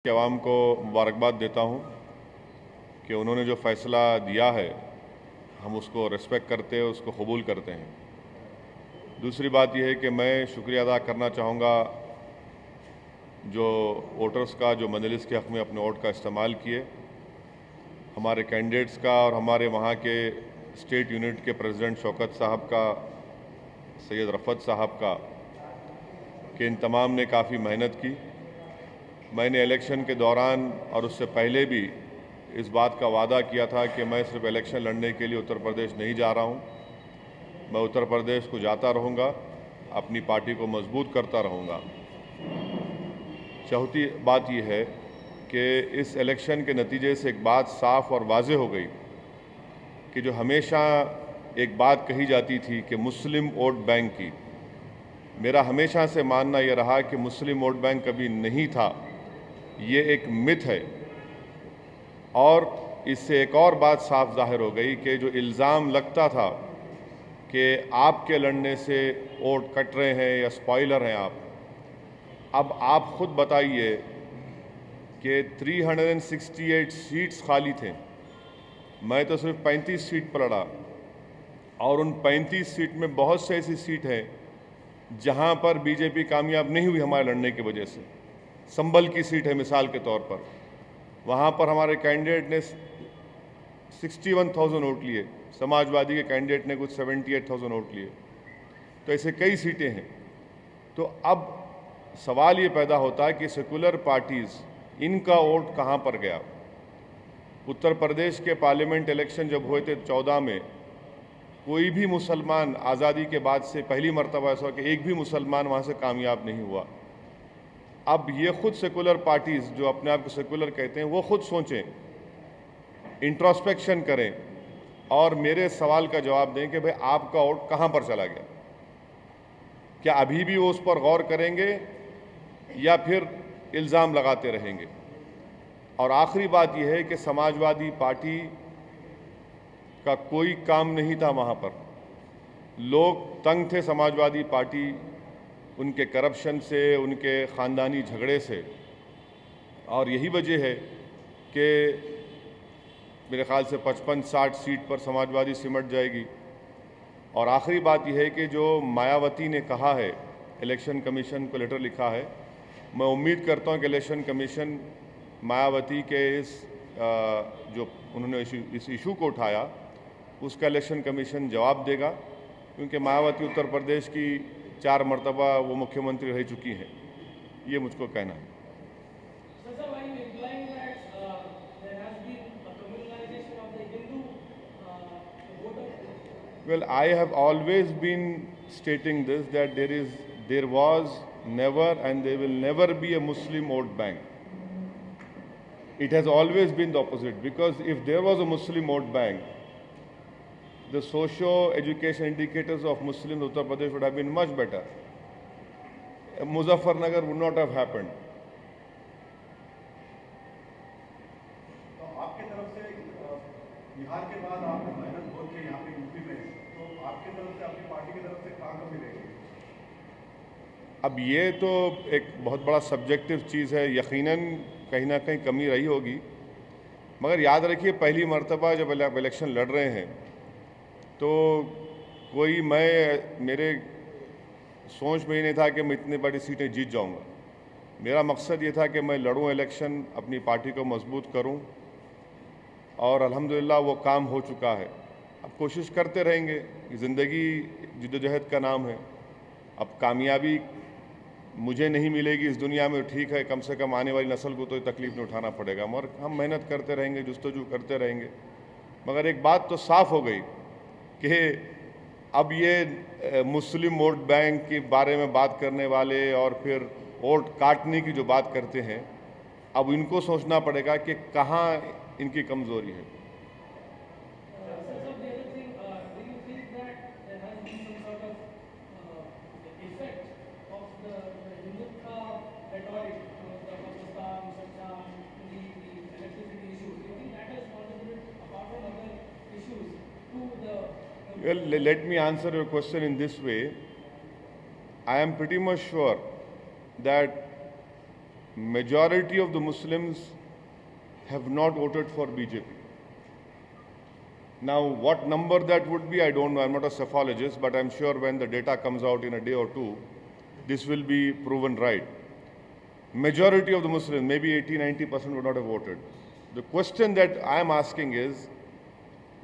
कि आवाम को मुबारकबाद देता हूँ कि उन्होंने जो फ़ैसला दिया है हम उसको रिस्पेक्ट करते हैं, उसको कबूल करते हैं। दूसरी बात यह है कि मैं शुक्रिया अदा करना चाहूँगा जो वोटर्स का जो मजलिस के हक़ में अपने वोट का इस्तेमाल किए, हमारे कैंडिडेट्स का और हमारे वहाँ के स्टेट यूनिट के प्रेसिडेंट शौकत साहब का, सैयद रफ़त साहब का, कि इन तमाम ने काफ़ी मेहनत की। मैंने इलेक्शन के दौरान और उससे पहले भी इस बात का वादा किया था कि मैं सिर्फ इलेक्शन लड़ने के लिए उत्तर प्रदेश नहीं जा रहा हूँ, मैं उत्तर प्रदेश को जाता रहूँगा, अपनी पार्टी को मजबूत करता रहूँगा। चौथी बात यह है कि इस इलेक्शन के नतीजे से एक बात साफ और वाज़ेह हो गई कि जो हमेशा एक बात कही जाती थी कि मुस्लिम वोट बैंक की, मेरा हमेशा से मानना यह रहा कि मुस्लिम वोट बैंक कभी नहीं था, ये एक मिथ है। और इससे एक और बात साफ जाहिर हो गई कि जो इल्ज़ाम लगता था कि आपके लड़ने से वोट कट रहे हैं या स्पॉइलर हैं अब आप खुद बताइए कि 368 सीट्स खाली थे, मैं तो सिर्फ 35 सीट पर लड़ा और उन 35 सीट में बहुत से ऐसी सीट हैं जहां पर बीजेपी कामयाब नहीं हुई हमारे लड़ने की वजह से। संभल की सीट है मिसाल के तौर पर, वहाँ पर हमारे कैंडिडेट ने 61,000 वोट लिए, समाजवादी के कैंडिडेट ने कुछ 78,000 वोट लिए। तो ऐसे कई सीटें हैं। तो अब सवाल ये पैदा होता है कि सेकुलर पार्टीज़, इनका वोट कहाँ पर गया। उत्तर प्रदेश के पार्लियामेंट इलेक्शन जब हुए थे 14 में, कोई भी मुसलमान आज़ादी के बाद से पहली मरतबा ऐसा कि एक भी मुसलमान वहाँ से कामयाब नहीं हुआ। अब ये खुद सेकुलर पार्टीज़ जो अपने आप को सेकुलर कहते हैं, वो खुद सोचें, इंट्रोस्पेक्शन करें और मेरे सवाल का जवाब दें कि भाई आपका वोट कहाँ पर चला गया। क्या अभी भी वो उस पर गौर करेंगे या फिर इल्ज़ाम लगाते रहेंगे। और आखिरी बात यह है कि समाजवादी पार्टी का कोई काम नहीं था वहाँ पर, लोग तंग थे समाजवादी पार्टी उनके करप्शन से, उनके ख़ानदानी झगड़े से। और यही वजह है कि मेरे ख़्याल से 55-60 सीट पर समाजवादी सिमट जाएगी। और आखिरी बात यह है कि जो मायावती ने कहा है, इलेक्शन कमीशन को लेटर लिखा है, मैं उम्मीद करता हूं कि इलेक्शन कमीशन मायावती के जो उन्होंने इस इशू को उठाया उसका इलेक्शन कमीशन जवाब देगा, क्योंकि मायावती उत्तर प्रदेश की 4 मरतबा वो मुख्यमंत्री रह चुकी हैं। ये मुझको कहना है। Well, I have always been stating this, that there was never and there will never be a Muslim vote bank. It has always been the opposite, because if there was a Muslim vote bank, the socio-education indicators of Muslims in Uttar Pradesh would have been much better. Muzaffarnagar would not have happened. तो आपके तरफ से बिहार के बाद आपने मेहनत बहुत की यहाँ पे यूपी में, तो आपकी तरफ से, आपकी पार्टी की तरफ से कहाँ कमी रहेगी। अब ये तो एक बहुत बड़ा सब्जेक्टिव चीज़ है, यकीनन कहीं ना कहीं कमी रही होगी, मगर याद रखिए पहली मर्तबा जब आप इलेक्शन लड़ रहे हैं तो मेरे सोच में ही नहीं था कि मैं इतनी बड़ी सीटें जीत जाऊंगा। मेरा मकसद ये था कि मैं लड़ूं इलेक्शन, अपनी पार्टी को मजबूत करूं, और अल्हम्दुलिल्लाह वो काम हो चुका है। अब कोशिश करते रहेंगे, ज़िंदगी जिद्दोजहद का नाम है। अब कामयाबी मुझे नहीं मिलेगी इस दुनिया में, ठीक है, कम से कम आने वाली नस्ल को तो तकलीफ़ नहीं उठाना पड़ेगा, मगर हम मेहनत करते रहेंगे, जुस्तजू करते रहेंगे। मगर एक बात तो साफ़ हो गई कि अब ये मुस्लिम वोट बैंक के बारे में बात करने वाले और फिर वोट काटने की जो बात करते हैं, अब इनको सोचना पड़ेगा कि कहाँ इनकी कमज़ोरी है। Well, let me answer your question in this way. I am pretty much sure that majority of the Muslims have not voted for BJP. Now, what number that would be, I don't know. I'm not a psephologist, but I'm sure when the data comes out in a day or two, this will be proven right. Majority of the Muslims, maybe 80-90% would not have voted. The question that I'm asking is,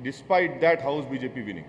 despite that, how is BJP winning?